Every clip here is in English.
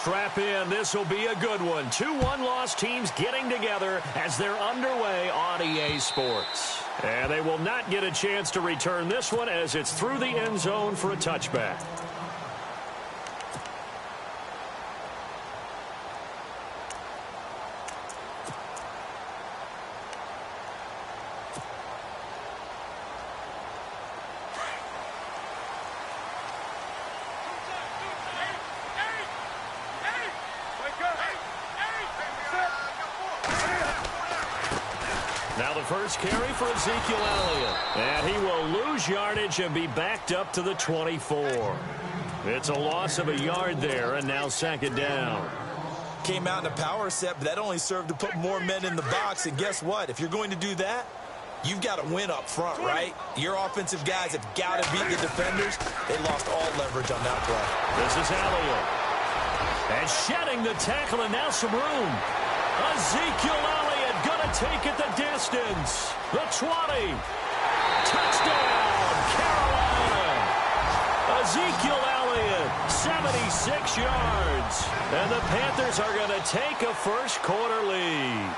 strap in. This will be a good one. 2 one-loss teams getting together as they're underway on EA Sports. And they will not get a chance to return this one as it's through the end zone for a touchback. Now the first carry for Ezekiel Elliott. And he will lose yardage and be backed up to the 24. It's a loss of a yard there, and now second down. Came out in a power set, but that only served to put more men in the box. And guess what? If you're going to do that, you've got to win up front, right? Your offensive guys have got to beat the defenders. They lost all leverage on that play. This is Elliott. And shedding the tackle, and now some room. Ezekiel Elliott going to take it the distance. The 20. Touchdown, Carolina. Ezekiel Elliott, 76 yards. And the Panthers are going to take a first-quarter lead.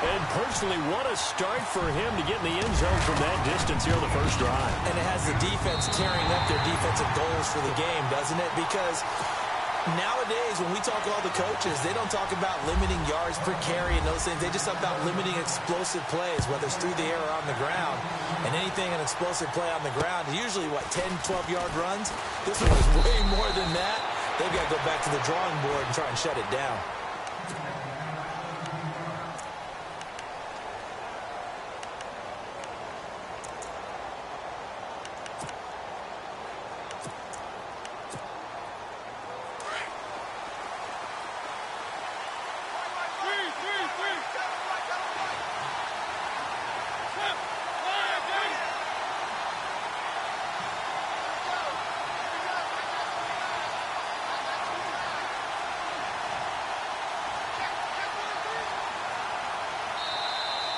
And personally, what a start for him to get in the end zone from that distance here on the first drive. And it has the defense tearing up their defensive goals for the game, doesn't it? Because nowadays, when we talk to all the coaches, they don't talk about limiting yards per carry and those things. They just talk about limiting explosive plays, whether it's through the air or on the ground. And anything an explosive play on the ground is usually, 10, 12-yard runs? This one was way more than that. They've got to go back to the drawing board and try and shut it down.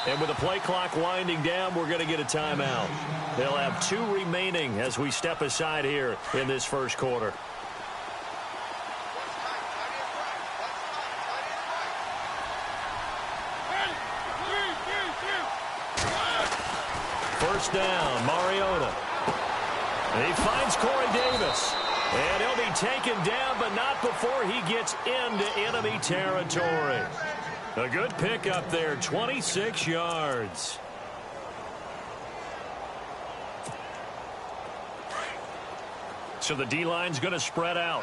And with the play clock winding down, we're going to get a timeout. They'll have 2 remaining as we step aside here in this first quarter. First down, Mariota. He finds Corey Davis. And he'll be taken down, but not before he gets into enemy territory. A good pickup there, 26 yards. So the D-line's going to spread out.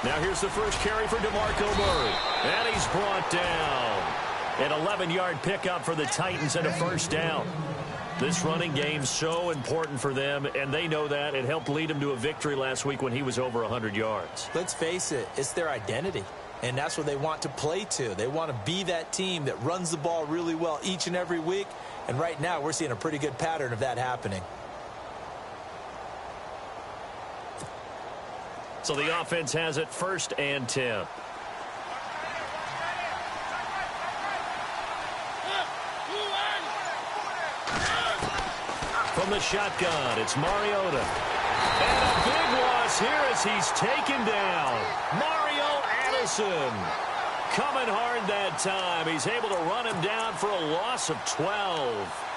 Now here's the first carry for DeMarco Murray. And he's brought down. An 11-yard pickup for the Titans and a first down. This running game's so important for them, and they know that. It helped lead them to a victory last week when he was over 100 yards. Let's face it, it's their identity, and that's what they want to play to. They want to be that team that runs the ball really well each and every week, and right now we're seeing a pretty good pattern of that happening. So the offense has it 1st and 10. From the shotgun, it's Mariota. And a big loss here as he's taken down. Mario Addison coming hard that time. He's able to run him down for a loss of 12.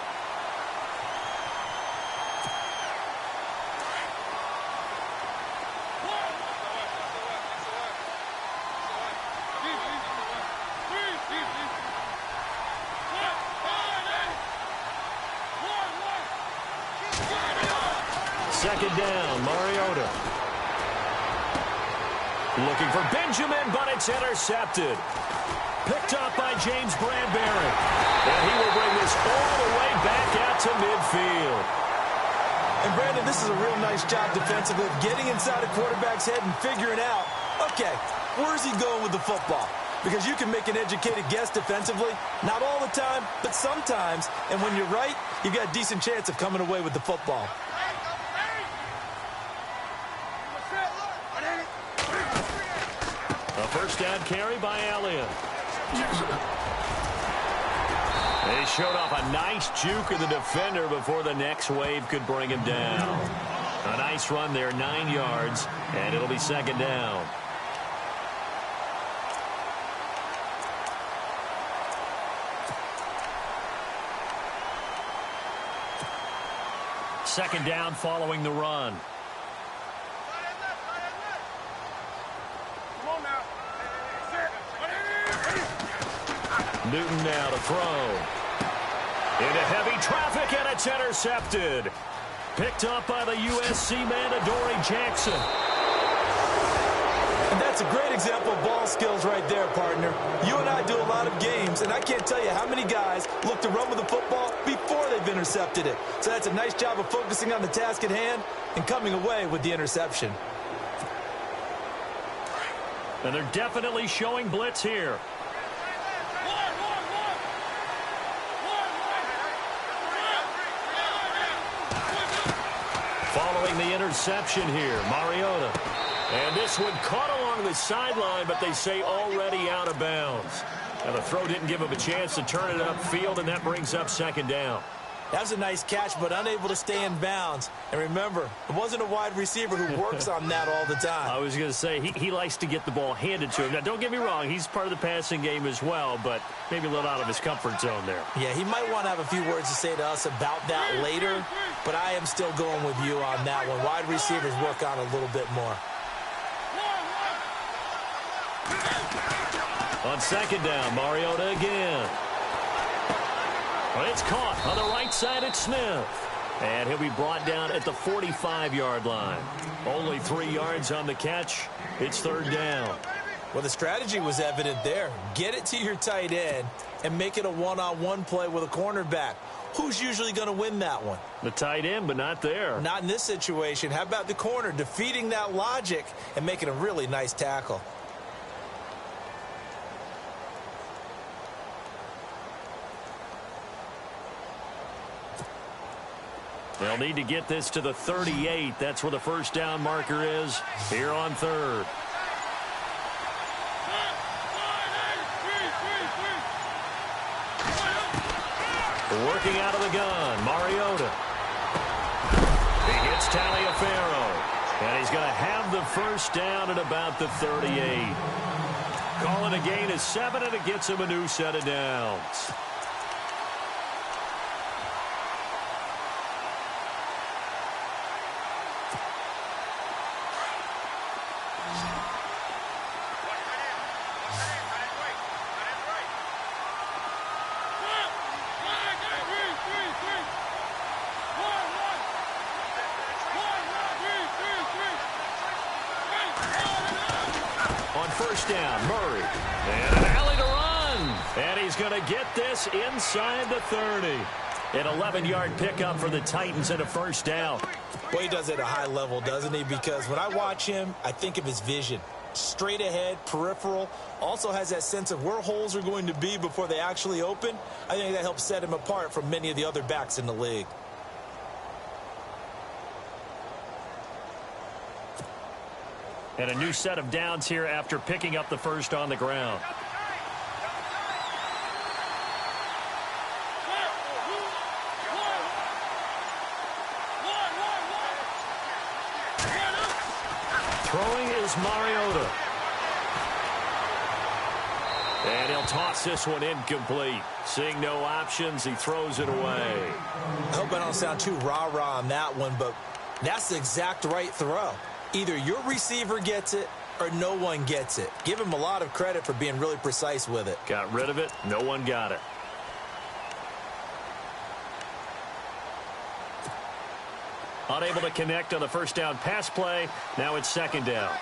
Second down, Mariota. Looking for Benjamin, but it's intercepted. Picked up by James Bradbury. And he will bring this all the way back out to midfield. And, Brandon, this is a real nice job defensively of getting inside a quarterback's head and figuring out, okay, where's he going with the football? Because you can make an educated guess defensively. Not all the time, but sometimes. And when you're right, you've got a decent chance of coming away with the football. A first down carry by Elliott. They showed off a nice juke of the defender before the next wave could bring him down. A nice run there, 9 yards, and it'll be second down. Second down following the run. Newton now to throw. Into heavy traffic, and it's intercepted. Picked up by the USC man, Adoree Jackson. And that's a great example of ball skills right there, partner. You and I do a lot of games, and I can't tell you how many guys look to run with the football before they've intercepted it. So that's a nice job of focusing on the task at hand and coming away with the interception. And they're definitely showing blitz here. Following the interception here, Mariota. And this one caught along the sideline, but they say already out of bounds. Now the throw didn't give him a chance to turn it upfield, and that brings up second down. That was a nice catch, but unable to stay in bounds. And remember, it wasn't a wide receiver who works on that all the time. I was going to say, he likes to get the ball handed to him. Now, don't get me wrong, he's part of the passing game as well, but maybe a little out of his comfort zone there. Yeah, he might want to have a few words to say to us about that later, but I am still going with you on that one. Wide receivers work on a little bit more. On second down, Mariota again. Well, it's caught on the right side at Smith. And he'll be brought down at the 45-yard line. Only 3 yards on the catch. It's third down. Well, the strategy was evident there. Get it to your tight end and make it a one-on-one play with a cornerback. Who's usually going to win that one? The tight end, but not there. Not in this situation. How about the corner defeating that logic and making a really nice tackle? They'll need to get this to the 38. That's where the first down marker is here on third. Working out of the gun, Mariota. He hits Taliaferro. And he's going to have the first down at about the 38. Calling a gain of 7, and it gets him a new set of downs. First down, Murray. And an alley to run. And he's going to get this inside the 30. An 11-yard pickup for the Titans and a first down. Well, he does it at a high level, doesn't he? Because when I watch him, I think of his vision. Straight ahead, peripheral. Also has that sense of where holes are going to be before they actually open. I think that helps set him apart from many of the other backs in the league. And a new set of downs here after picking up the first on the ground. Throwing is Mariota. And he'll toss this one incomplete. Seeing no options, he throws it away. I hope I don't sound too rah-rah on that one, but that's the exact right throw. Either your receiver gets it or no one gets it. Give him a lot of credit for being really precise with it. Got rid of it. No one got it. Unable to connect on the first down pass play. Now it's second down.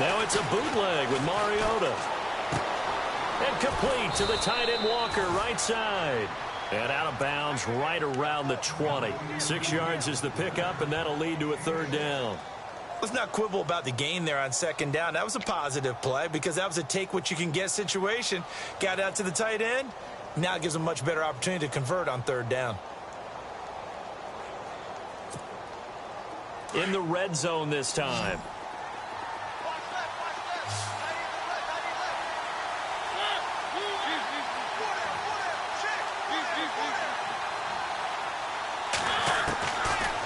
Now it's a bootleg with Mariota. And complete to the tight end Walker, right side. And out of bounds right around the 20. 6 yards is the pickup, and that'll lead to a third down. Let's not quibble about the gain there on second down. That was a positive play because that was a take-what-you-can-get situation. Got out to the tight end. Now it gives them a much better opportunity to convert on third down. in the red zone this time.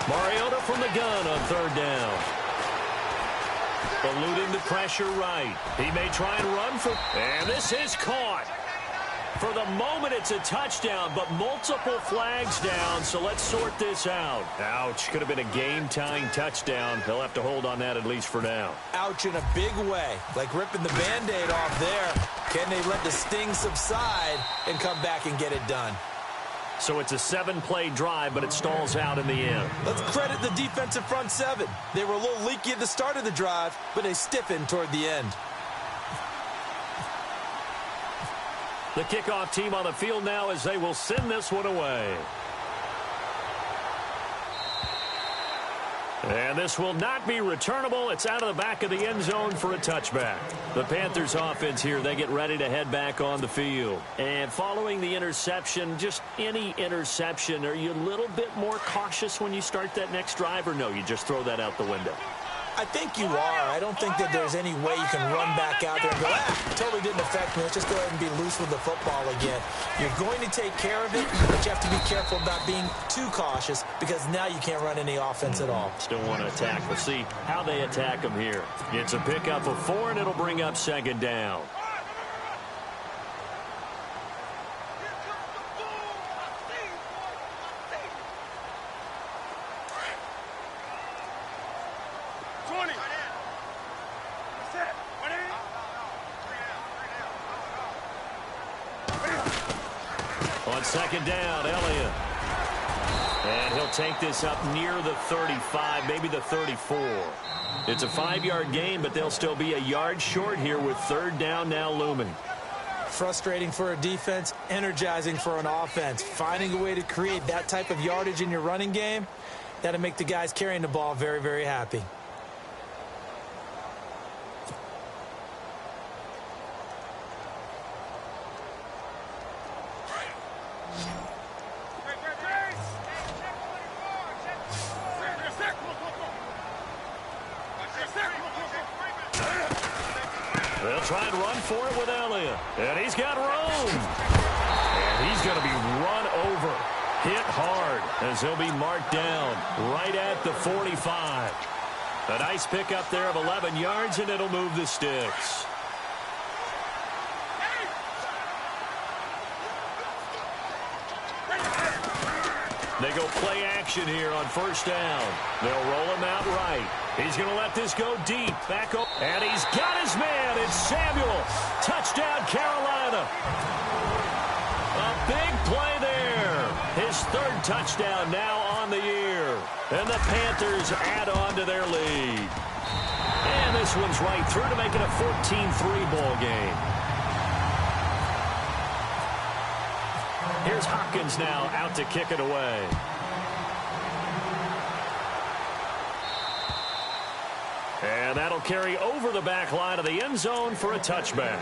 Mariota from the gun on third down. Eluding the pressure right. He may try and run for... And this is caught. For the moment, it's a touchdown, but multiple flags down, so let's sort this out. Ouch. Could have been a game-tying touchdown. They'll have to hold on that at least for now. Ouch in a big way. Like ripping the Band-Aid off there. Can they let the sting subside and come back and get it done? So it's a 7-play drive, but it stalls out in the end. Let's credit the defensive front seven. They were a little leaky at the start of the drive, but they stiffened toward the end. The kickoff team on the field now as they will send this one away. And this will not be returnable. It's out of the back of the end zone for a touchback. The Panthers offense here, they get ready to head back on the field. And following the interception, just any interception, are you a little bit more cautious when you start that next drive, or no, you just throw that out the window? I think you are. I don't think that there's any way you can run back out there and go, totally didn't affect me. Let's just go ahead and be loose with the football again. You're going to take care of it, but you have to be careful about being too cautious because now you can't run any offense at all. Still want to attack. We'll see how they attack them here. It's a pickup of 4, and it'll bring up second down. On second down, Elliott. And he'll take this up near the 35, maybe the 34. It's a 5-yard gain, but they'll still be a yard short here with third down now looming. Frustrating for a defense, energizing for an offense. Finding a way to create that type of yardage in your running game, that'll make the guys carrying the ball very, very happy. They'll try and run for it with Elliott. And he's got room. And he's going to be run over. Hit hard as he'll be marked down right at the 45. A nice pickup there of 11 yards, and it'll move the sticks. They go play action here on first down. They'll roll him out right. He's going to let this go deep. Back up. And he's got his man. It's Samuel. Touchdown, Carolina. A big play there. His third touchdown now on the year. And the Panthers add on to their lead. And this one's right through to make it a 14-3 ball game. Here's Hopkins now out to kick it away. And that'll carry over the back line of the end zone for a touchback.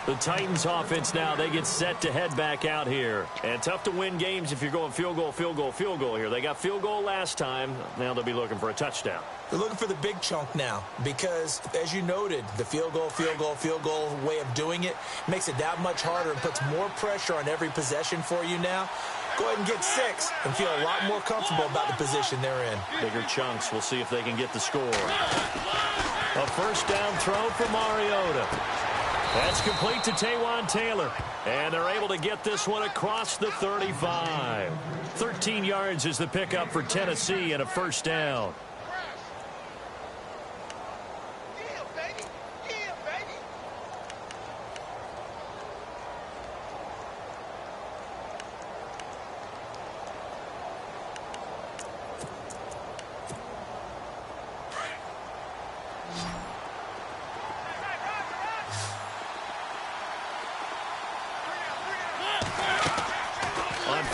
The Titans offense now, they get set to head back out here. And tough to win games if you're going field goal, field goal, field goal here. They got field goal last time. Now they'll be looking for a touchdown. They're looking for the big chunk now because, as you noted, the field goal, field goal, field goal way of doing it makes it that much harder and puts more pressure on every possession for you now. Go ahead and get 6 and feel a lot more comfortable about the position they're in. Bigger chunks. We'll see if they can get the score. A first down throw for Mariota. That's complete to Taywan Taylor. And they're able to get this one across the 35. 13 yards is the pickup for Tennessee and a first down.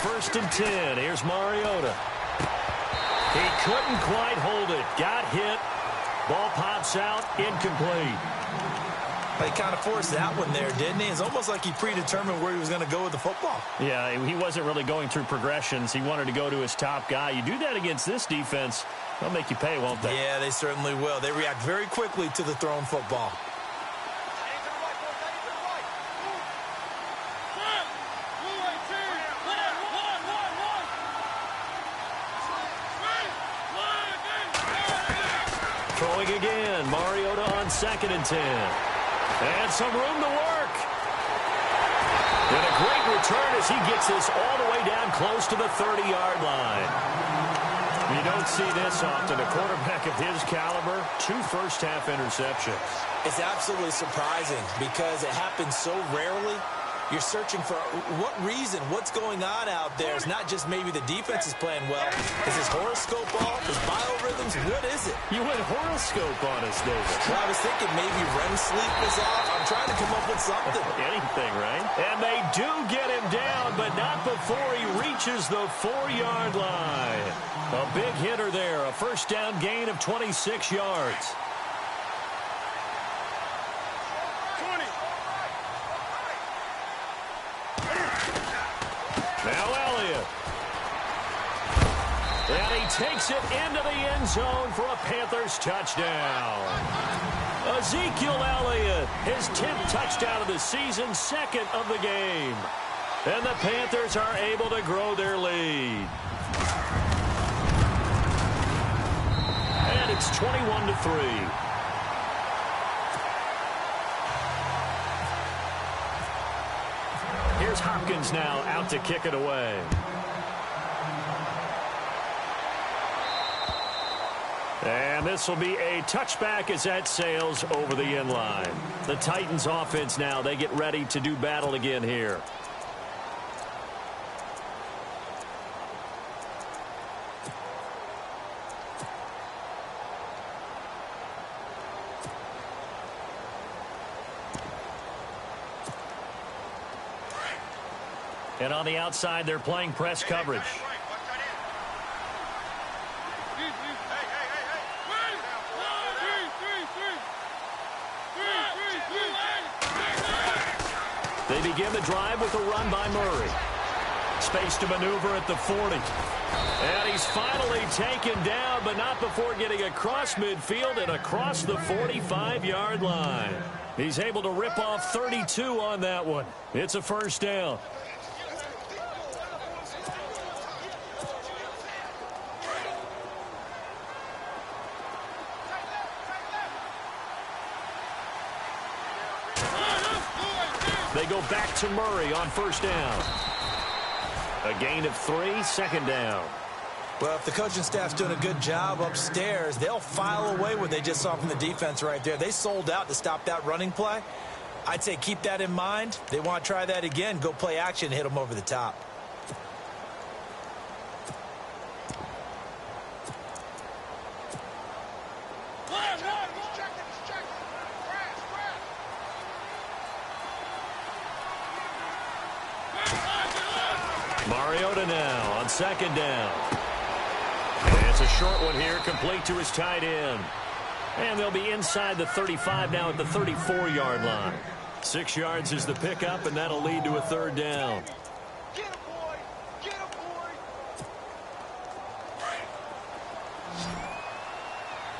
First and 10. Here's Mariota. He couldn't quite hold it. Got hit. Ball pops out. Incomplete. He kind of forced that one there, didn't he? It's almost like he predetermined where he was going to go with the football. Yeah, he wasn't really going through progressions. He wanted to go to his top guy. You do that against this defense, they'll make you pay, won't they? Yeah, they certainly will. They react very quickly to the thrown football. Throwing again, Mariota on 2nd and 10. And some room to work. And a great return as he gets this all the way down close to the 30-yard line. You don't see this often. A quarterback of his caliber, 2 first-half interceptions. It's absolutely surprising because it happens so rarely. You're searching for what reason, what's going on out there. It's not just maybe the defense is playing well. Is his horoscope off? His biorhythms? What is it? You went horoscope on us, David. Well, I was thinking maybe REM sleep was off. I'm trying to come up with something. Anything, right? And they do get him down, but not before he reaches the 4-yard line. A big hitter there, a first down gain of 26 yards. Now Elliott. And he takes it into the end zone for a Panthers touchdown. Ezekiel Elliott, his 10th touchdown of the season, 2nd of the game. And the Panthers are able to grow their lead. And it's 21-3. Here's Hopkins now out to kick it away. And this will be a touchback as that sails over the end line. The Titans offense now, they get ready to do battle again here. And on the outside, they're playing press coverage. They begin the drive with a run by Murray. Space to maneuver at the 40. And he's finally taken down, but not before getting across midfield and across the 45-yard line. He's able to rip off 32 on that one. It's a first down. They go back to Murray on first down. A gain of 3, 2nd down. Well, if the coaching staff's doing a good job upstairs, they'll file away what they just saw from the defense right there. They sold out to stop that running play. I'd say keep that in mind. They want to try that again. Go play action, hit them over the top. Mariota now on 2nd down. And it's a short one here, complete to his tight end. And they'll be inside the 35 now at the 34-yard line. 6 yards is the pickup, and that'll lead to a 3rd down. Get him, boy! Get him, boy!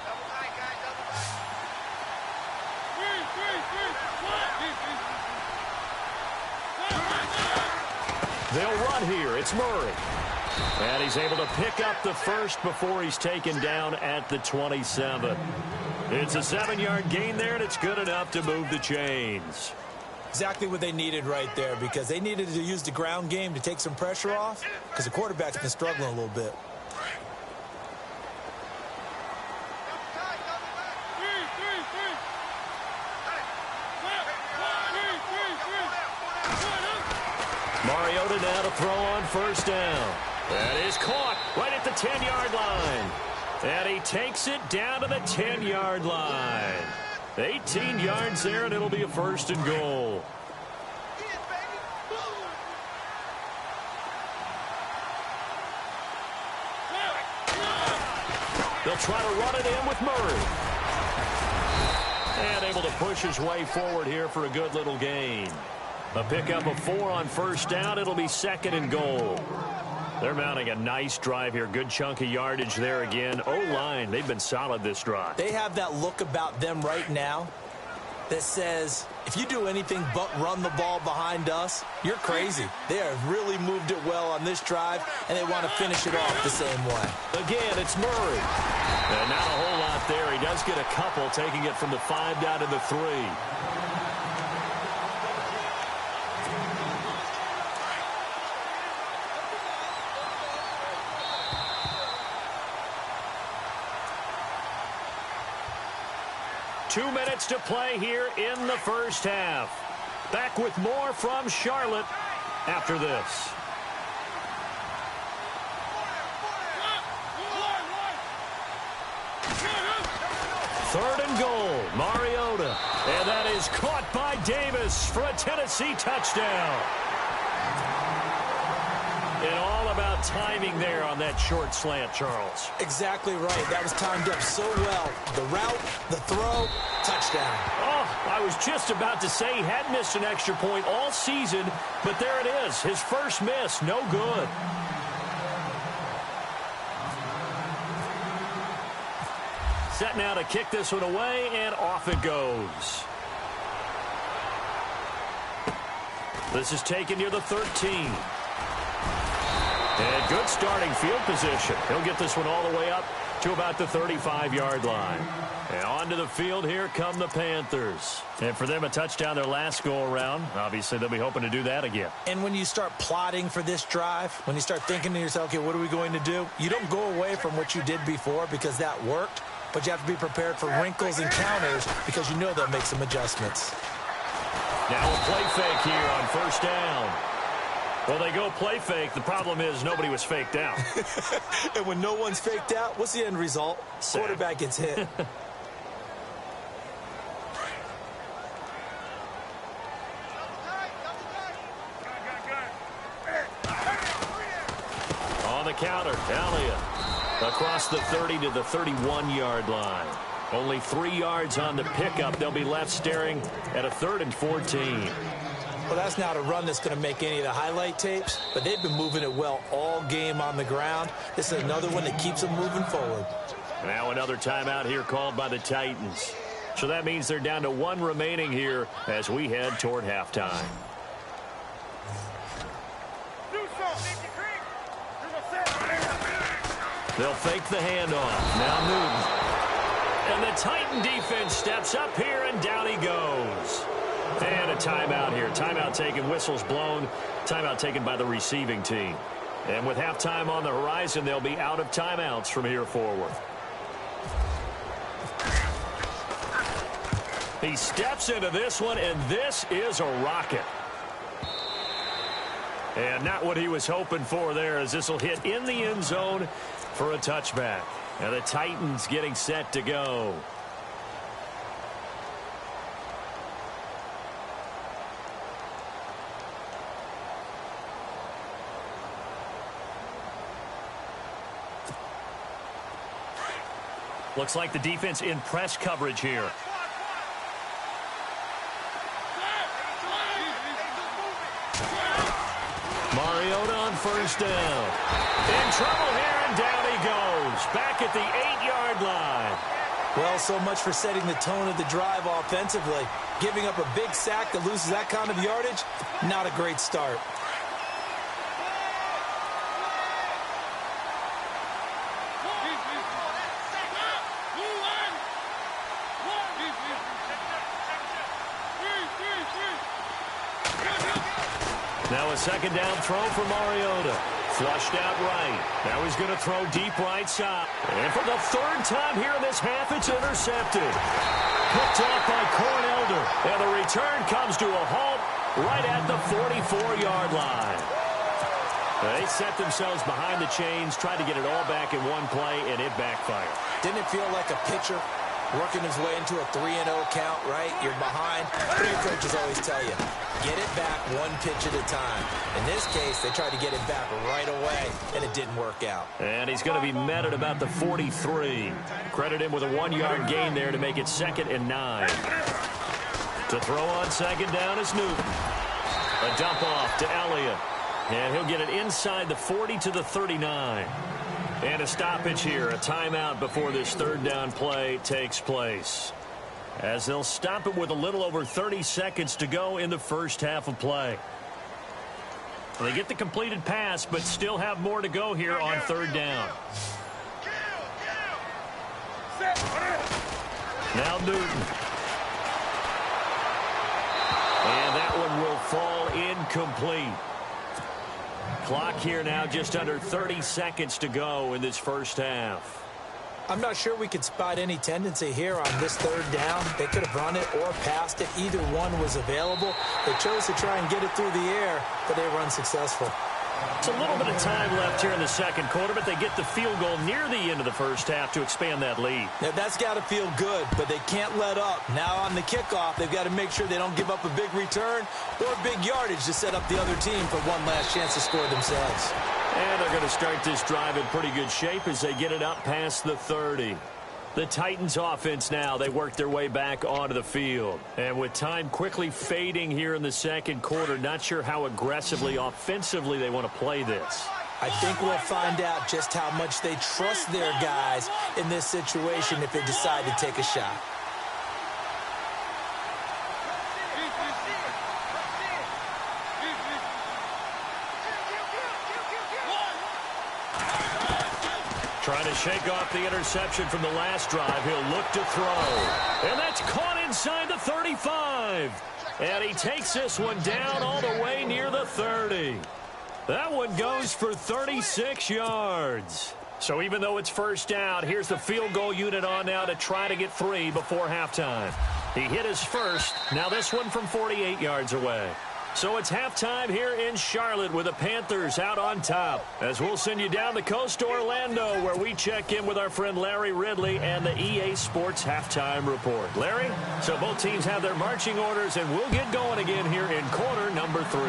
Double tight, guys, double tight. They'll run here. It's Murray. And he's able to pick up the first before he's taken down at the 27. It's a 7-yard gain there, and it's good enough to move the chains. Exactly what they needed right there, because they needed to use the ground game to take some pressure off, because the quarterback's been struggling a little bit. Mariota now to throw on first down. That is caught right at the 10-yard line. And he takes it down to the 10-yard line. 18 yards there, and it'll be a 1st and goal. They'll try to run it in with Murray. And able to push his way forward here for a good little gain. A pickup of 4 on first down. It'll be 2nd and goal. They're mounting a nice drive here. Good chunk of yardage there again. O-line, they've been solid this drive. They have that look about them right now that says, if you do anything but run the ball behind us, you're crazy. They have really moved it well on this drive, and they want to finish it off the same way. Again, it's Murray. And not a whole lot there. He does get a couple, taking it from the 5 down to the 3. 2 minutes to play here in the first half. Back with more from Charlotte after this. Third and goal, Mariota. And that is caught by Davis for a Tennessee touchdown. And all about timing there on that short slant, Charles. Exactly right. That was timed up so well. The route, the throw, touchdown. Oh, I was just about to say he had missed an extra point all season, but there it is. His first miss, no good. Set now to kick this one away, and off it goes. This is taken near the 13. And good starting field position. He'll get this one all the way up to about the 35-yard line. And onto the field, here come the Panthers. And for them, a touchdown their last go-around. Obviously, they'll be hoping to do that again. And when you start plotting for this drive, when you start thinking to yourself, okay, what are we going to do? You don't go away from what you did before because that worked, but you have to be prepared for wrinkles and counters because you know they'll make some adjustments. Now a play fake here on first down. Well, they go play fake. The problem is nobody was faked out. And when no one's faked out, what's the end result? Sack. Quarterback gets hit. On the counter, Elliott across the 30 to the 31-yard line. Only 3 yards on the pickup. They'll be left staring at a 3rd and 14. Well, that's not a run that's going to make any of the highlight tapes, but they've been moving it well all game on the ground. This is another one that keeps them moving forward. Now another timeout here called by the Titans. So that means they're down to 1 remaining here as we head toward halftime. They'll fake the handoff. Now Newton. And the Titan defense steps up here, and down he goes. And a timeout here. Timeout taken, whistles blown. Timeout taken by the receiving team. And with halftime on the horizon, they'll be out of timeouts from here forward. He steps into this one, and this is a rocket. And not what he was hoping for there, as this will hit in the end zone for a touchback. And the Titans getting set to go. Looks like the defense in press coverage here. Mariota on first down. In trouble here, and down he goes. Back at the 8-yard line. Well, so much for setting the tone of the drive offensively. Giving up a big sack that loses that kind of yardage, not a great start. Now a second down throw for Mariota. Flushed out right. Now he's going to throw deep right side. And for the 3rd time here in this half, it's intercepted. Picked off by Cornelder. And the return comes to a halt right at the 44-yard line. They set themselves behind the chains, tried to get it all back in one play, and it backfired. Didn't it feel like a pitcher working his way into a 3-0 count, right? You're behind. What do your coaches always tell you? get it back one pitch at a time. In this case, they tried to get it back right away, and it didn't work out. And he's going to be met at about the 43. Credit him with a 1-yard gain there to make it 2nd and 9. To throw on 2nd down is Newton. A dump off to Elliott. And he'll get it inside the 40 to the 39. And a stoppage here, a timeout before this 3rd down play takes place, as they'll stop it with a little over 30 seconds to go in the first half of play. They get the completed pass, but still have more to go here on 3rd down. Now Newton. And that one will fall incomplete. Clock here now just under 30 seconds to go in this first half. I'm not sure we could spot any tendency here on this 3rd down. They could have run it or passed it. Either one was available. They chose to try and get it through the air, but they were unsuccessful. It's a little bit of time left here in the 2nd quarter, but they get the field goal near the end of the first half to expand that lead. Now, that's got to feel good, but they can't let up. Now on the kickoff, they've got to make sure they don't give up a big return or big yardage to set up the other team for one last chance to score themselves. And they're going to start this drive in pretty good shape as they get it up past the 30. The Titans offense now, they work their way back onto the field. And with time quickly fading here in the 2nd quarter, not sure how aggressively, offensively they want to play this. I think we'll find out just how much they trust their guys in this situation if they decide to take a shot. Trying to shake off the interception from the last drive. He'll look to throw. And that's caught inside the 35. And he takes this one down all the way near the 30. That one goes for 36 yards. So even though it's 1st down, here's the field goal unit on now to try to get 3 before halftime. He hit his first. Now this one from 48 yards away. So it's halftime here in Charlotte with the Panthers out on top. As we'll send you down the coast to Orlando, where we check in with our friend Larry Ridley and the EA Sports Halftime Report. Larry, so both teams have their marching orders, and we'll get going again here in quarter number 3.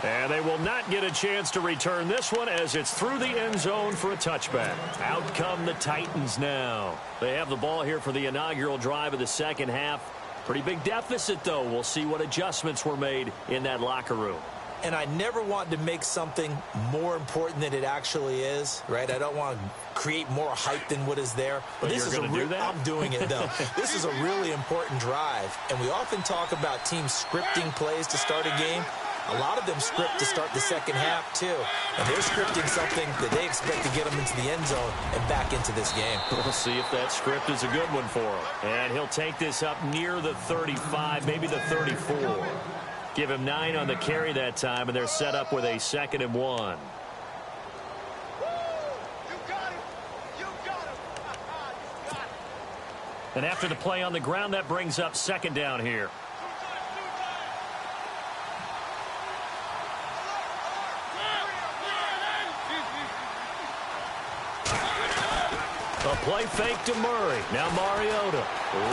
And they will not get a chance to return this one as it's through the end zone for a touchback. Out come the Titans now. They have the ball here for the inaugural drive of the 2nd half. Pretty big deficit, though. We'll see what adjustments were made in that locker room. And I never want to make something more important than it actually is, right? I don't want to create more hype than what is there. But this is going to do that? I'm doing it, though. This is a really important drive. And we often talk about teams scripting plays to start a game. A lot of them script to start the 2nd half, too. And they're scripting something that they expect to get them into the end zone and back into this game. We'll see if that script is a good one for him. And he'll take this up near the 35, maybe the 34. Give him 9 on the carry that time, and they're set up with a 2nd and 1. And after the play on the ground, that brings up 2nd down here. A play fake to Murray. Now Mariota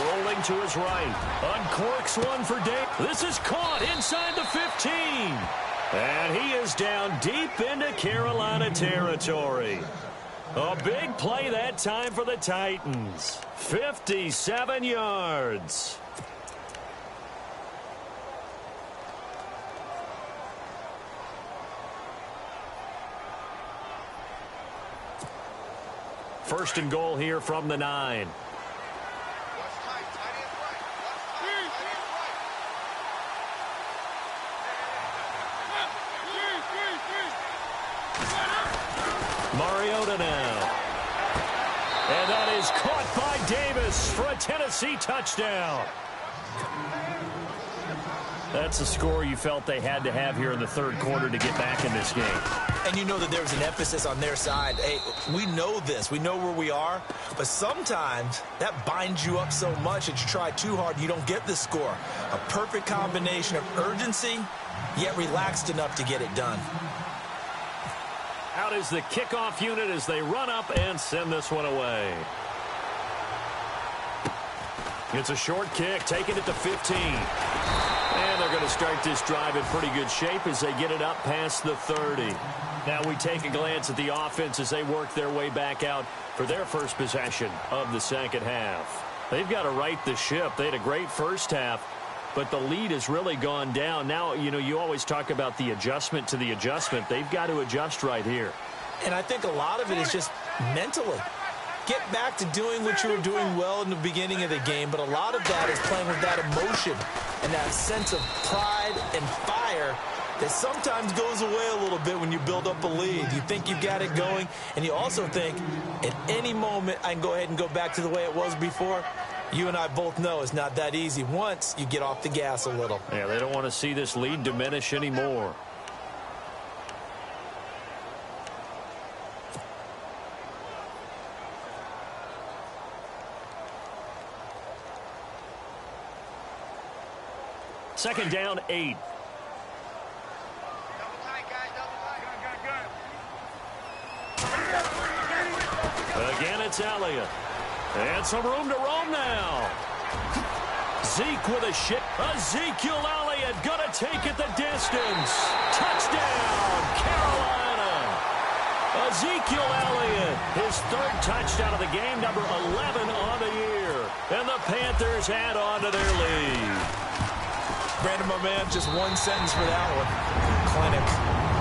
rolling to his right. Uncorks one for Dave. This is caught inside the 15. And he is down deep into Carolina territory. A big play that time for the Titans. 57 yards. First and goal here from the 9. Mariota now. And that is caught by Davis for a Tennessee touchdown. That's a score you felt they had to have here in the 3rd quarter to get back in this game. And you know that there's an emphasis on their side. Hey, we know this. We know where we are. But sometimes that binds you up so much that you try too hard, you don't get the score. A perfect combination of urgency, yet relaxed enough to get it done. Out is the kickoff unit as they run up and send this one away. It's a short kick, taking it to 15. And they're going to start this drive in pretty good shape as they get it up past the 30. Now we take a glance at the offense as they work their way back out for their first possession of the second half. They've got to right the ship. They had a great first half, but the lead has really gone down. Now, you always talk about the adjustment to the adjustment. They've got to adjust right here. And I think a lot of it is just mentally. Get back to doing what you were doing well in the beginning of the game, but a lot of that is playing with that emotion and that sense of pride and fire that sometimes goes away a little bit when you build up a lead. You think you've got it going, and you also think at any moment I can go ahead and go back to the way it was before. You and I both know it's not that easy once you get off the gas a little. Yeah, they don't want to see this lead diminish anymore. Second down, 8. Double tight, guys. Double tight. Again, it's Elliott. And some room to roam now. Zeke with a shit. Ezekiel Elliott going to take it the distance. Touchdown, Carolina. Ezekiel Elliott, his third touchdown of the game, number 11 on the year. And the Panthers add on to their lead. Brandon, my man, just one sentence for that one. Clinic.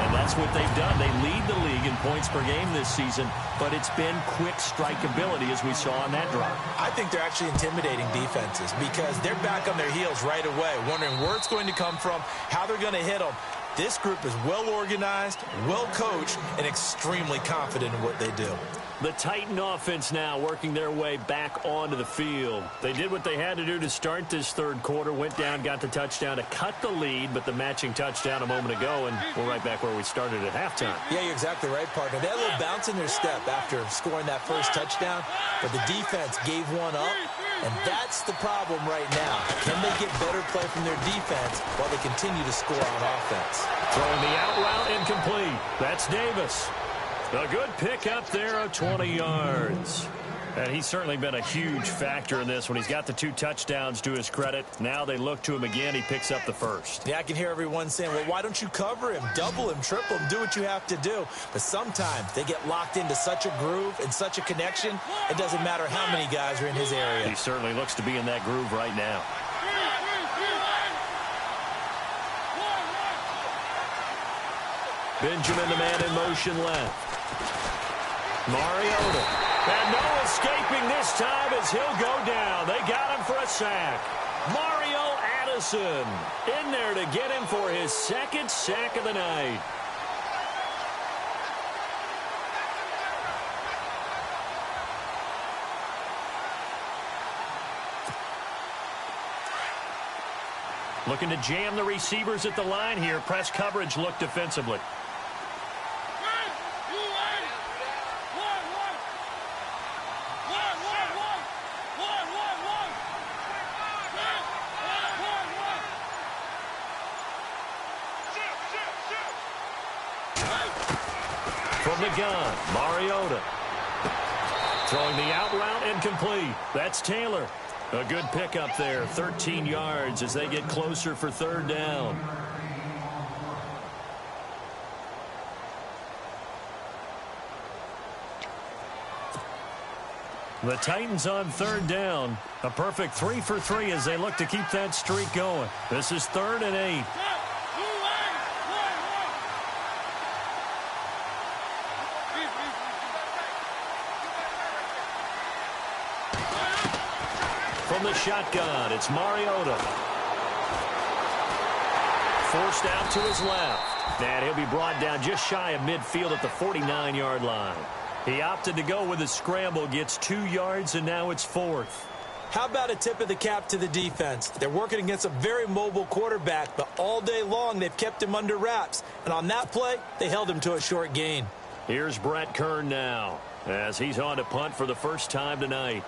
And that's what they've done. They lead the league in points per game this season, but it's been quick strikeability as we saw on that drive. I think they're actually intimidating defenses because they're back on their heels right away, wondering where it's going to come from, how they're going to hit them. This group is well organized, well coached, and extremely confident in what they do. The Titan offense now working their way back onto the field. They did what they had to do to start this third quarter, went down, got the touchdown to cut the lead, but the matching touchdown a moment ago, and we're right back where we started at halftime. Yeah, you're exactly right, partner. They had a little bounce in their step after scoring that first touchdown, but the defense gave one up, and that's the problem right now. Can they get better play from their defense while they continue to score on offense? Throwing the out route incomplete. That's Davis. A good pick up there of 20 yards. And he's certainly been a huge factor in this when he's got the 2 touchdowns to his credit. Now they look to him again. He picks up the first. Yeah, I can hear everyone saying, well, why don't you cover him, double him, triple him, do what you have to do. But sometimes they get locked into such a groove and such a connection, it doesn't matter how many guys are in his area. He certainly looks to be in that groove right now. Benjamin, the man in motion left. Mariota. And no escaping this time as he'll go down. They got him for a sack. Mario Addison in there to get him for his second sack of the night. Looking to jam the receivers at the line here. Press coverage look defensively. From the gun, Mariota. Throwing the out route incomplete. That's Taylor. A good pickup there, 13 yards as they get closer for third down. The Titans on third down. A perfect 3 for 3 as they look to keep that streak going. This is 3rd and 8. From the shotgun, it's Mariota. Forced out to his left. And he'll be brought down just shy of midfield at the 49-yard line. He opted to go with a scramble, gets 2 yards, and now it's 4th. How about a tip of the cap to the defense? They're working against a very mobile quarterback, but all day long they've kept him under wraps. And on that play, they held him to a short gain. Here's Brett Kern now as he's on to punt for the first time tonight.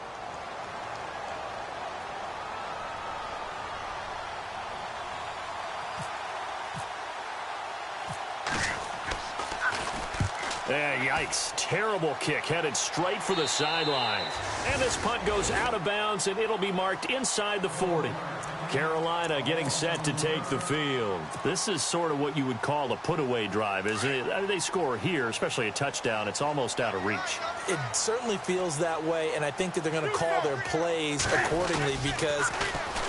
Yikes. Terrible kick headed straight for the sideline. And this punt goes out of bounds, and it'll be marked inside the 40. Carolina getting set to take the field. This is sort of what you would call a put-away drive, isn't it? I mean, they score here, especially a touchdown. It's almost out of reach. It certainly feels that way, and I think that they're going to call their plays accordingly, because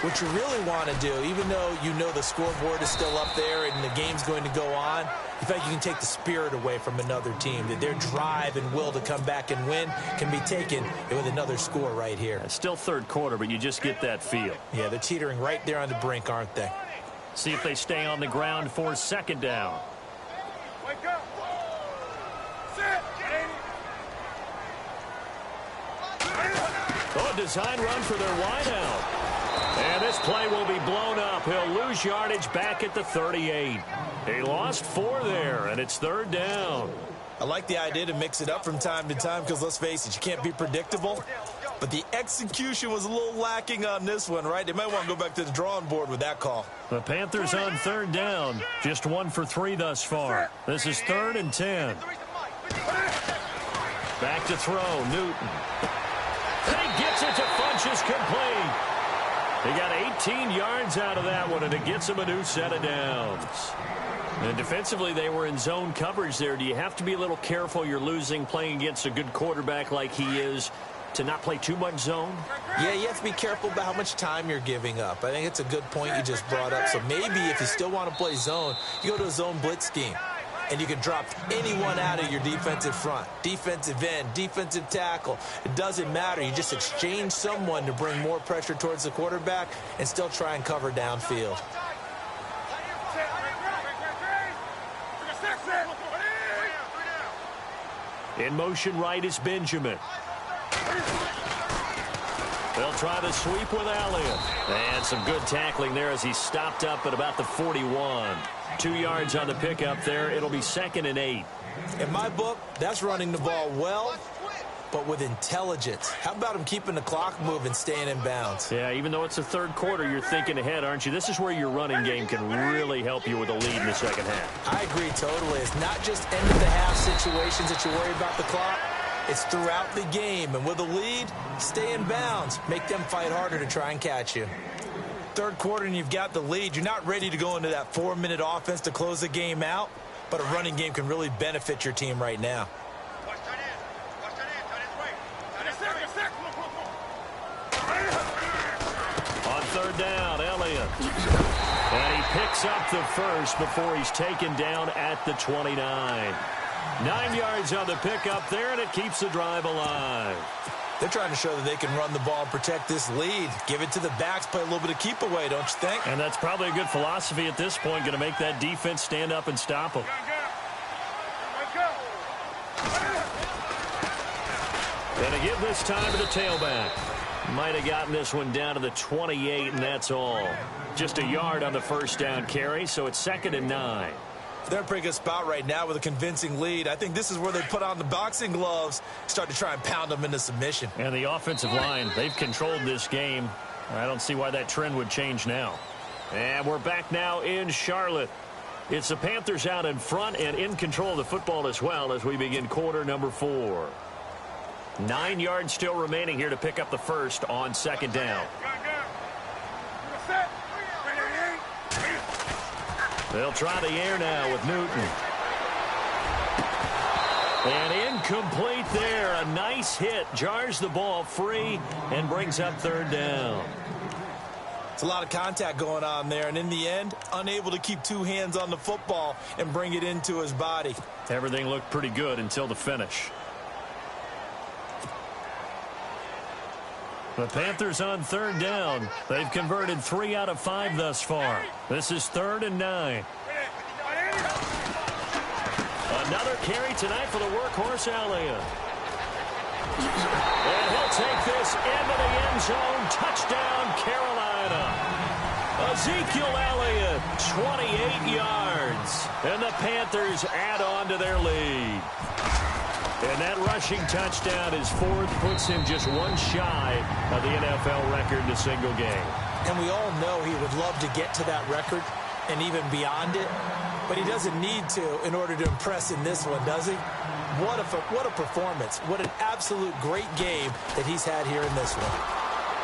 what you really want to do, even though you know the scoreboard is still up there and the game's going to go on, in fact, you can take the spirit away from another team, that their drive and will to come back and win can be taken with another score right here. It's still third quarter, but you just get that feel. Yeah, they're teetering right there on the brink, aren't they? See if they stay on the ground for second down. Wake up. Sit. Oh, a design run for their wideout. And this play will be blown up. He'll lose yardage back at the 38. He lost 4 there, and it's third down. I like the idea to mix it up from time to time because, let's face it, you can't be predictable. But the execution was a little lacking on this one, right? They might want to go back to the drawing board with that call. The Panthers on third down. Just 1 for 3 thus far. This is 3rd and 10. Back to throw, Newton. And he gets it to Funchess, complete. He got 18 yards out of that one, and it gets him a new set of downs. And defensively, they were in zone coverage there. Do you have to be a little careful? You're losing, playing against a good quarterback like he is, to not play too much zone? Yeah, you have to be careful about how much time you're giving up. I think it's a good point you just brought up. So maybe if you still want to play zone, you go to a zone blitz scheme. And you can drop anyone out of your defensive front. Defensive end, defensive tackle. It doesn't matter. You just exchange someone to bring more pressure towards the quarterback and still try and cover downfield. In motion right is Benjamin. They'll try the sweep with Elliott. And some good tackling there as he stopped up at about the 41. 2 yards on the pickup there. It'll be 2nd and 8. In my book, that's running the ball well, but with intelligence. How about him keeping the clock moving, staying in bounds? Yeah, even though it's the third quarter, you're thinking ahead, aren't you? This is where your running game can really help you with a lead in the second half. I agree totally. It's not just end-of-the-half situations that you worry about the clock. It's throughout the game. And with a lead, stay in bounds. Make them fight harder to try and catch you. Third quarter and you've got the lead. You're not ready to go into that 4-minute offense to close the game out, but a running game can really benefit your team right now. On third down, Elliott. And he picks up the first before he's taken down at the 29. 9 yards on the pickup there, and it keeps the drive alive. They're trying to show that they can run the ball and protect this lead. Give it to the backs, play a little bit of keep away, don't you think? And that's probably a good philosophy at this point, going to make that defense stand up and stop them. And to give this time to the tailback. Might have gotten this one down to the 28, and that's all. Just a yard on the first down carry, so it's 2nd and 9. They're in a pretty good spot right now with a convincing lead. I think this is where they put on the boxing gloves, start to try and pound them into submission. And the offensive line, they've controlled this game. I don't see why that trend would change now. And we're back now in Charlotte. It's the Panthers out in front and in control of the football as well as we begin quarter number 4. 9 yards still remaining here to pick up the first on second down. They'll try the air now with Newton. And incomplete there. A nice hit. Jars the ball free and brings up third down. It's a lot of contact going on there. And in the end, unable to keep 2 hands on the football and bring it into his body. Everything looked pretty good until the finish. The Panthers on third down. They've converted 3 out of 5 thus far. This is 3rd and 9. Another carry tonight for the workhorse Elliott. And he'll take this into the end zone. Touchdown, Carolina. Ezekiel Elliott, 28 yards. And the Panthers add on to their lead. And that rushing touchdown is 4th, puts him just 1 shy of the NFL record in a single game. And we all know he would love to get to that record and even beyond it. But he doesn't need to in order to impress in this one, does he? What a performance. What an absolute great game that he's had here in this one.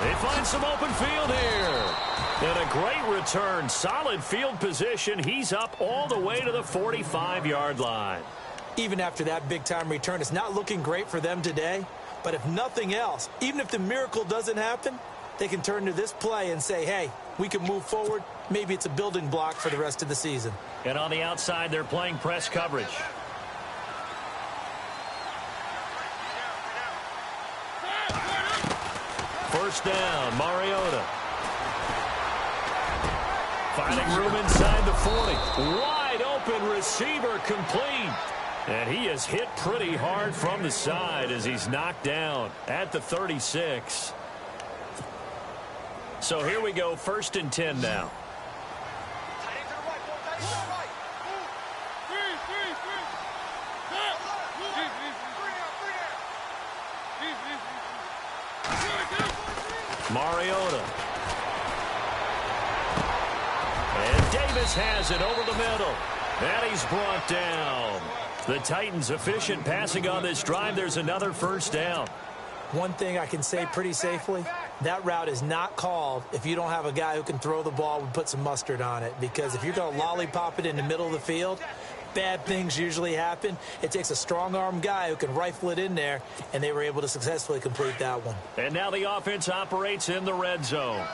They find some open field here. And a great return. Solid field position. He's up all the way to the 45-yard line. Even after that big-time return, it's not looking great for them today. But if nothing else, even if the miracle doesn't happen, they can turn to this play and say, hey, we can move forward. Maybe it's a building block for the rest of the season. And on the outside, they're playing press coverage. First down, Mariota. Finding room inside the 40. Wide open receiver complete. And he is hit pretty hard from the side as he's knocked down at the 36. So here we go, 1st and 10 now. Mariota. And Davis has it over the middle. And he's brought down. The Titans efficient passing on this drive. There's another first down. One thing I can say pretty safely, that route is not called if you don't have a guy who can throw the ball and put some mustard on it. Because if you're going to lollipop it in the middle of the field, bad things usually happen. It takes a strong-arm guy who can rifle it in there, and they were able to successfully complete that one. And now the offense operates in the red zone.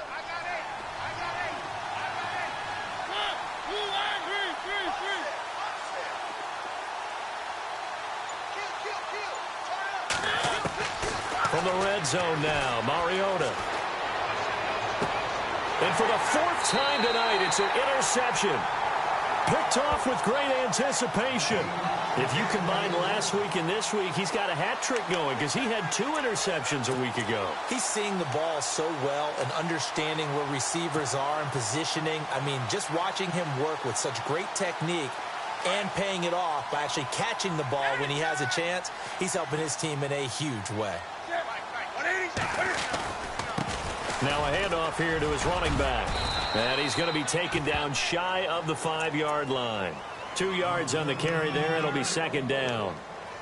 From the red zone now, Mariota. And for the 4th time tonight, it's an interception. Picked off with great anticipation. If you combine last week and this week, he's got a hat trick going because he had 2 interceptions a week ago. He's seeing the ball so well and understanding where receivers are and positioning. I mean, just watching him work with such great technique and paying it off by actually catching the ball when he has a chance, he's helping his team in a huge way. Now a handoff here to his running back. And he's going to be taken down shy of the 5-yard line. 2 yards on the carry there. It'll be 2nd down.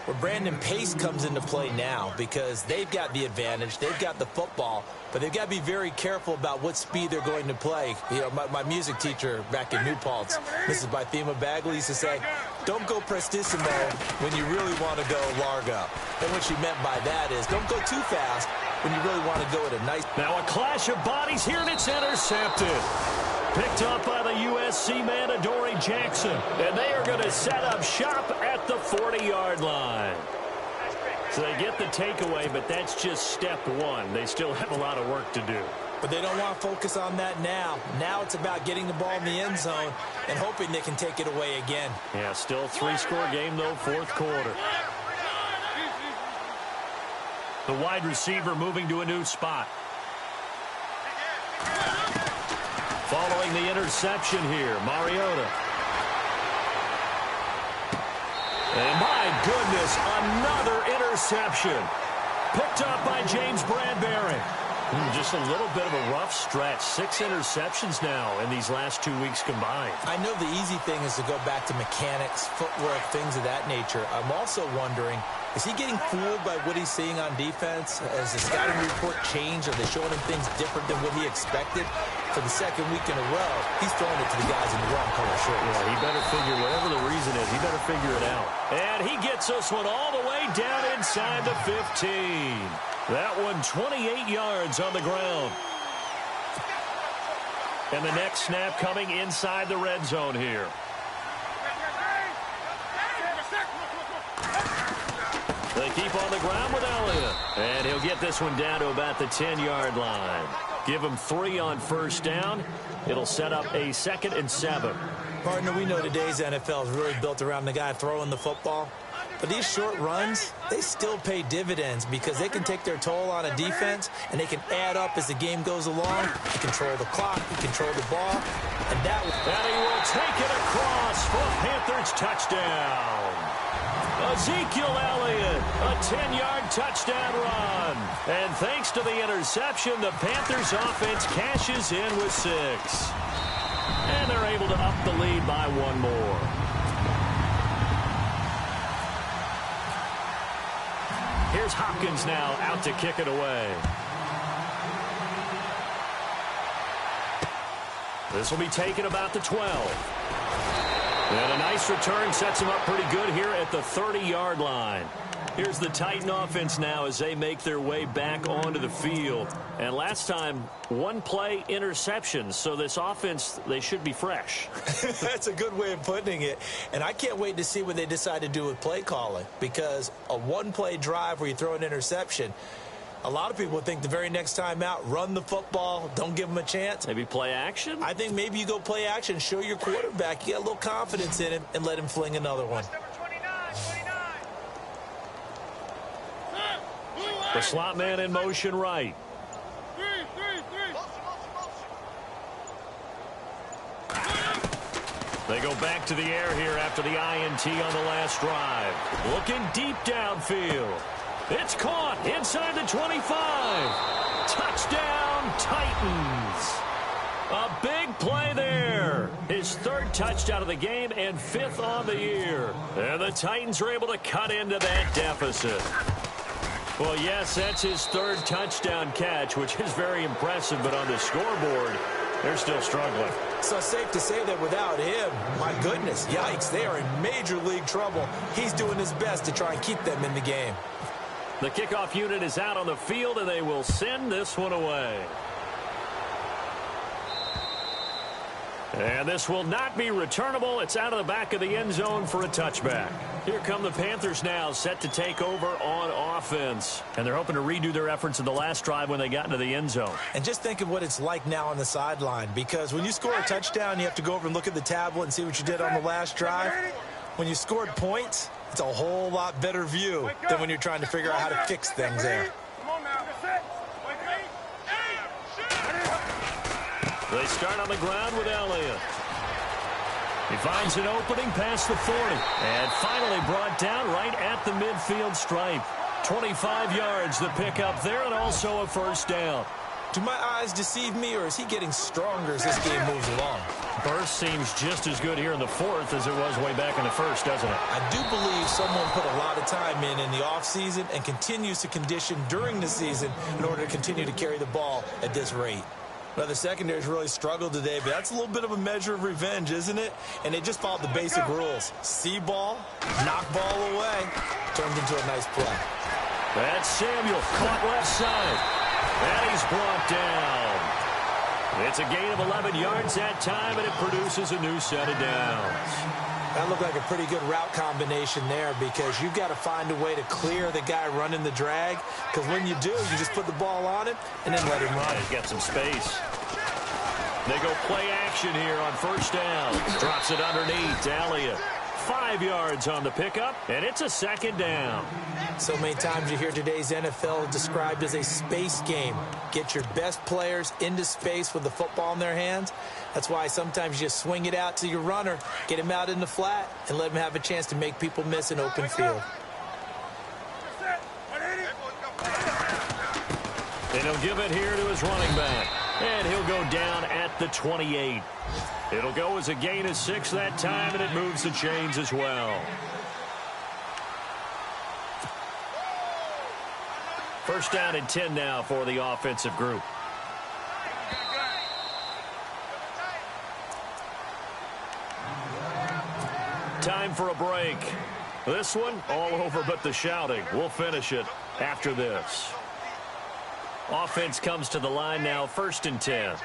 Well, Brandon, pace comes into play now because they've got the advantage. They've got the football, but they've got to be very careful about what speed they're going to play. You know, my music teacher back in New Paltz, Mrs. Bythema Bagley, used to say, don't go prestissimo when you really want to go largo. And what she meant by that is don't go too fast when you really want to go at a nice... Now a clash of bodies here, and it's intercepted. Picked up by the USC man, Adoree Jackson. And they are going to set up shop at the 40-yard line. So they get the takeaway, but that's just step 1. They still have a lot of work to do. But they don't want to focus on that now. Now it's about getting the ball in the end zone and hoping they can take it away again. Yeah, still a 3-score game, though, 4th quarter. The wide receiver moving to a new spot. Following the interception here, Mariota. And my goodness, another interception. Picked up by James Bradbury. Just a little bit of a rough stretch. 6 interceptions now in these last 2 weeks combined. I know the easy thing is to go back to mechanics, footwork, things of that nature. I'm also wondering, is he getting fooled by what he's seeing on defense? Has the scouting report changed? Are they showing him things different than what he expected? For the 2nd week in a row, he's throwing it to the guys in the wrong color shirts. Yeah, he better figure, whatever the reason is, he better figure it out. And he gets this one all the way down inside the 15. That one 28 yards on the ground. And the next snap coming inside the red zone here. They keep on the ground with Elliott. And he'll get this one down to about the 10-yard line. Give him 3 on 1st down. It'll set up a 2nd and 7. Partner, we know today's NFL is really built around the guy throwing the football. But these short runs, they still pay dividends because they can take their toll on a defense and they can add up as the game goes along. They control the clock, they control the ball, and that... And he will take it across for a Panthers touchdown. Ezekiel Elliott, a 10-yard touchdown run. And thanks to the interception, the Panthers offense cashes in with 6. And they're able to up the lead by one more. Here's Hopkins now out to kick it away. This will be taken about the 12. And a nice return sets him up pretty good here at the 30-yard line. Here's the Titan offense now as they make their way back onto the field. And last time, one play interceptions. So this offense, they should be fresh. That's a good way of putting it. And I can't wait to see what they decide to do with play calling. Because a one-play drive where you throw an interception, a lot of people would think the very next time out, run the football, don't give them a chance. Maybe play action? I think maybe you go play action, show your quarterback you got a little confidence in him, and let him fling another one. The slot man in motion right. They go back to the air here after the INT on the last drive. Looking deep downfield. It's caught inside the 25. Touchdown, Titans. A big play there. His third touchdown of the game and fifth on the year. And the Titans are able to cut into that deficit. Well, yes, that's his third touchdown catch, which is very impressive. But on the scoreboard, they're still struggling. So safe to say that without him, my goodness, yikes, they are in major league trouble. He's doing his best to try and keep them in the game. The kickoff unit is out on the field, and they will send this one away. And this will not be returnable. It's out of the back of the end zone for a touchback. Here come the Panthers now, set to take over on offense. And they're hoping to redo their efforts in the last drive when they got into the end zone. And just think of what it's like now on the sideline, because when you score a touchdown, you have to go over and look at the tablet and see what you did on the last drive. When you scored points, it's a whole lot better view than when you're trying to figure out how to fix things there. They start on the ground with Elliott. He finds an opening past the 40. And finally brought down right at the midfield stripe. 25 yards the pick up there, and also a first down. Do my eyes deceive me, or is he getting stronger as this game moves along? Burst seems just as good here in the fourth as it was way back in the first, doesn't it? I do believe someone put a lot of time in the offseason and continues to condition during the season in order to continue to carry the ball at this rate. Now, the secondary's really struggled today, but that's a little bit of a measure of revenge, isn't it? And they just followed the basic rules. See ball, knock ball away, turned into a nice play. That's Samuel, caught left side. And he's brought down. It's a gain of 11 yards that time, and it produces a new set of downs. That looked like a pretty good route combination there, because you've got to find a way to clear the guy running the drag, because when you do, you just put the ball on him and then let him run. He's got some space. They go play action here on first down. Drops it underneath to Elliott. 5 yards on the pickup, and it's a second down. So many times you hear today's NFL described as a space game. Get your best players into space with the football in their hands. That's why sometimes you just swing it out to your runner, get him out in the flat, and let him have a chance to make people miss an open field. And he'll give it here to his running back. And he'll go down at the 28. It'll go as a gain of 6 that time, and it moves the chains as well. First down and 10 now for the offensive group. Time for a break. This one all over but the shouting. We'll finish it after this. Offense comes to the line now, first and 10.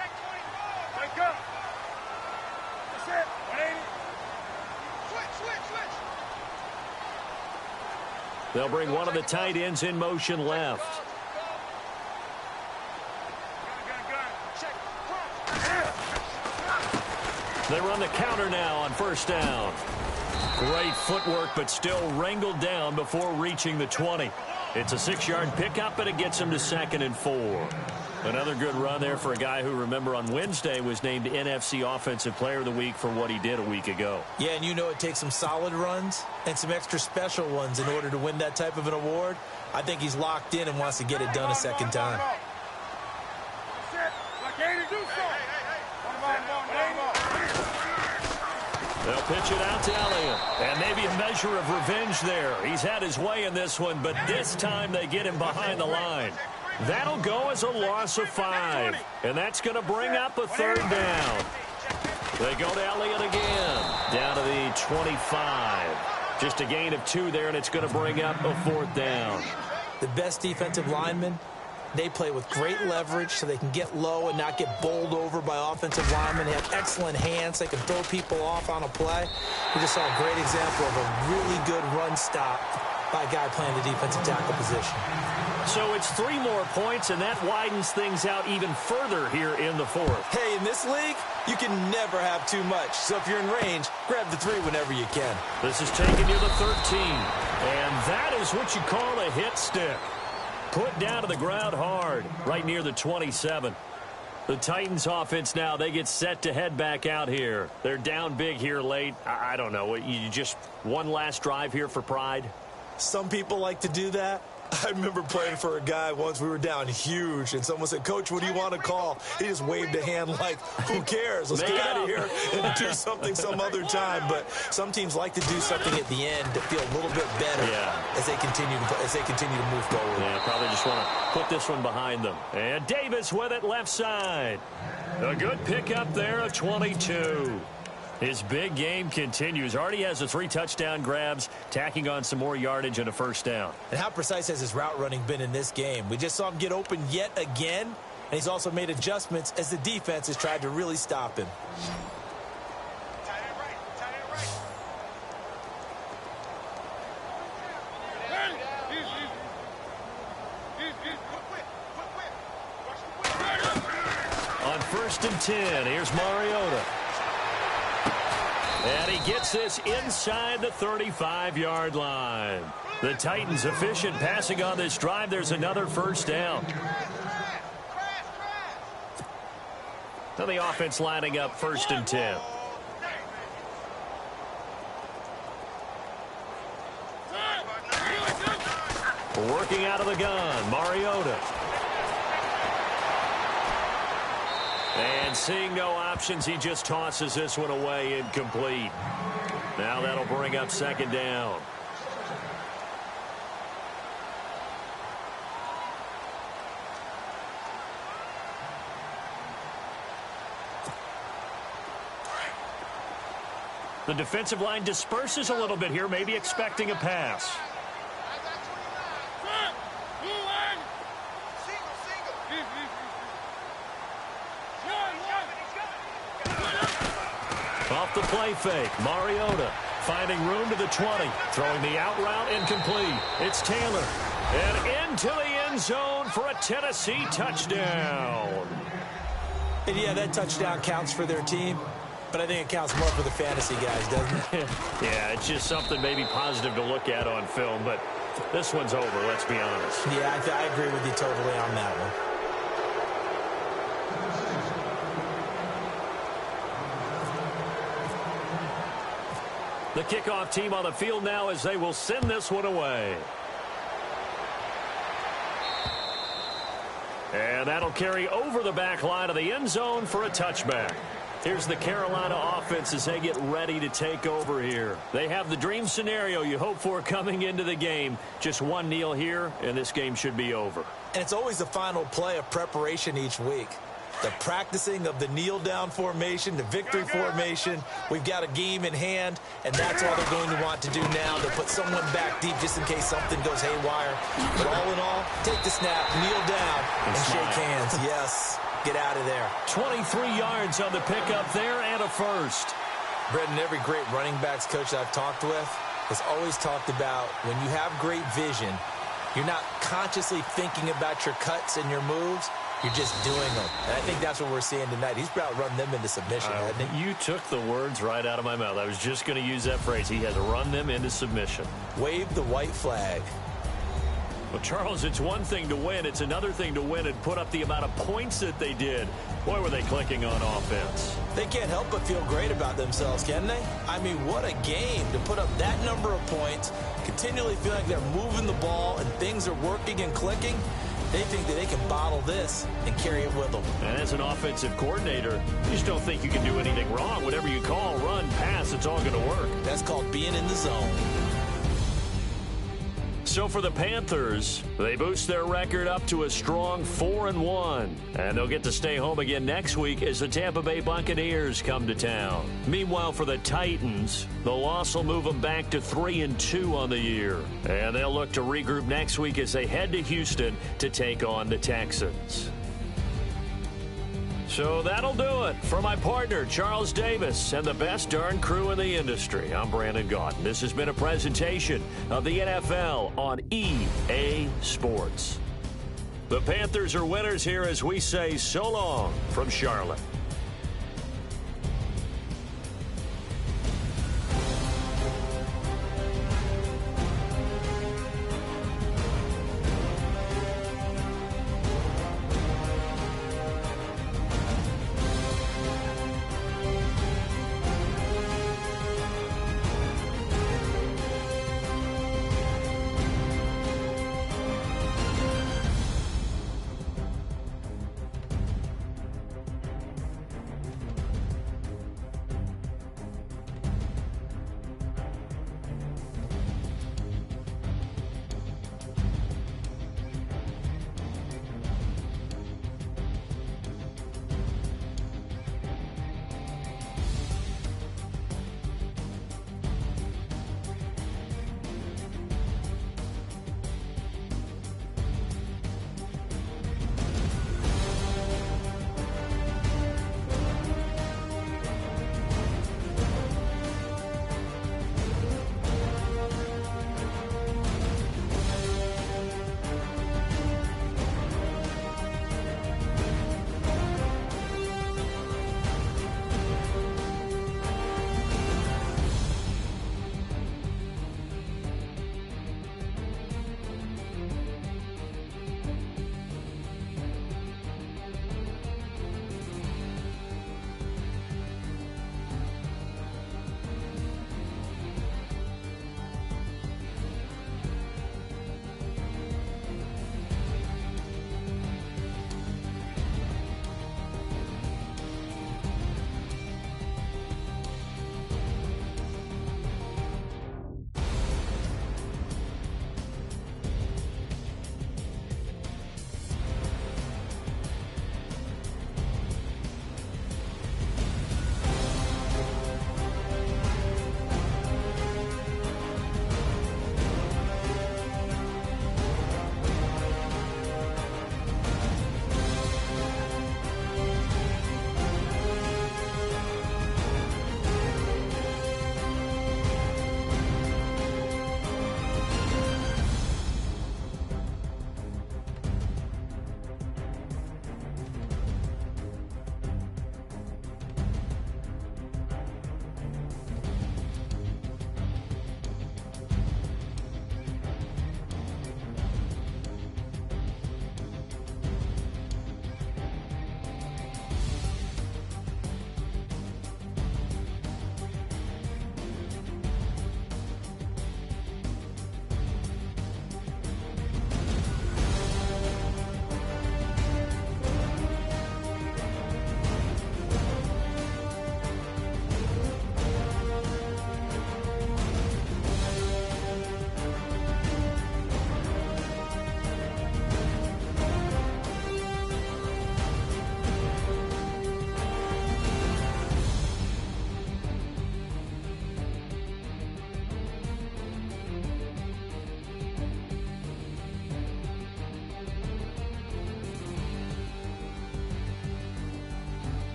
They'll bring one of the tight ends in motion left. They run the counter now on first down. Great footwork, but still wrangled down before reaching the 20. It's a 6-yard pickup, and it gets him to 2nd and 4. Another good run there for a guy who, remember, on Wednesday was named NFC Offensive Player of the Week for what he did a week ago. Yeah, and you know it takes some solid runs and some extra special ones in order to win that type of an award. I think he's locked in and wants to get it done a second time. They'll pitch it out to Elliott. And maybe a measure of revenge there. He's had his way in this one, but this time they get him behind the line. That'll go as a loss of 5. And that's going to bring up a 3rd down. They go to Elliott again. Down to the 25. Just a gain of 2 there, and it's going to bring up a 4th down. The best defensive linemen, they play with great leverage so they can get low and not get bowled over by offensive linemen. They have excellent hands. They can throw people off on a play. We just saw a great example of a really good run stop by a guy playing the defensive tackle position. So it's 3 more points, and that widens things out even further here in the 4th. Hey, in this league, you can never have too much. So if you're in range, grab the 3 whenever you can. This is taking you to 13. And that is what you call a hit stick. Put down to the ground hard, right near the 27. The Titans offense now, they get set to head back out here. They're down big here late. I don't know. You just one last drive here for pride? Some people like to do that. I remember playing for a guy once. We were down huge, and someone said, "Coach, what do you want to call?" He just waved a hand like, who cares? Let's get out of here and do something some other time. But some teams like to do something at the end to feel a little bit better as they continue to move forward. Yeah, probably just want to put this one behind them. And Davis with it left side. A good pickup there of 22. His big game continues. Already has the 3 touchdown grabs, tacking on some more yardage and a 1st down. And how precise has his route running been in this game? We just saw him get open yet again, and he's also made adjustments as the defense has tried to really stop him. On 1st and 10, here's Mariota. And he gets this inside the 35-yard line. The Titans efficient passing on this drive. There's another 1st down. So the offense lining up 1st and 10. Working out of the gun, Mariota. And seeing no options, he just tosses this one away incomplete. Now that'll bring up 2nd down. The defensive line disperses a little bit here, maybe expecting a pass. Off the play fake, Mariota finding room to the 20, throwing the out route incomplete. It's Taylor, and into the end zone for a Tennessee touchdown. And yeah, that touchdown counts for their team, but I think it counts more for the fantasy guys, doesn't it? Yeah, it's just something maybe positive to look at on film, but this one's over, let's be honest. Yeah, I agree with you totally on that one. The kickoff team on the field now as they will send this one away. And that'll carry over the back line of the end zone for a touchback. Here's the Carolina offense as they get ready to take over here. They have the dream scenario you hope for coming into the game. Just one kneel here, and this game should be over. And it's always the final play of preparation each week. The practicing of the kneel-down formation, the victory formation. We've got a game in hand, and that's all they're going to want to do now, to put someone back deep just in case something goes haywire. But all in all, take the snap, kneel down, and shake hands. Yes, get out of there. 23 yards on the pickup there and a 1st. Brendan, every great running backs coach I've talked with has always talked about when you have great vision, you're not consciously thinking about your cuts and your moves. You're just doing them. And I think that's what we're seeing tonight. He's about run them into submission, hasn't he? You took the words right out of my mouth. I was just going to use that phrase. He has run them into submission. Wave the white flag. Well, Charles, it's one thing to win. It's another thing to win and put up the amount of points that they did. Boy, were they clicking on offense. They can't help but feel great about themselves, can they? I mean, what a game to put up that number of points, continually feeling like they're moving the ball and things are working and clicking. They think that they can bottle this and carry it with them. And as an offensive coordinator, you just don't think you can do anything wrong. Whatever you call, run, pass, it's all going to work. That's called being in the zone. So for the Panthers, they boost their record up to a strong 4-1. And they'll get to stay home again next week as the Tampa Bay Buccaneers come to town. Meanwhile, for the Titans, the loss will move them back to 3-2 on the year. And they'll look to regroup next week as they head to Houston to take on the Texans. So that'll do it. For my partner, Charles Davis, and the best darn crew in the industry, I'm Brandon Gaudin. This has been a presentation of the NFL on EA Sports. The Panthers are winners here as we say so long from Charlotte.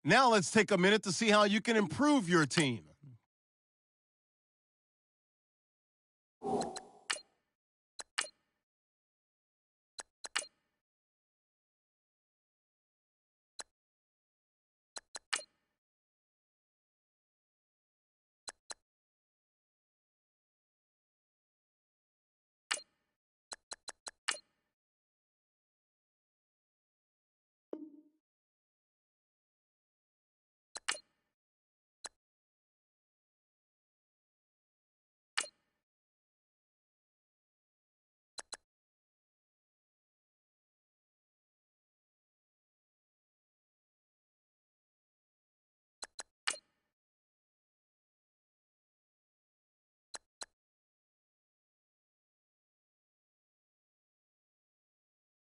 Now let's take a minute to see how you can improve your team.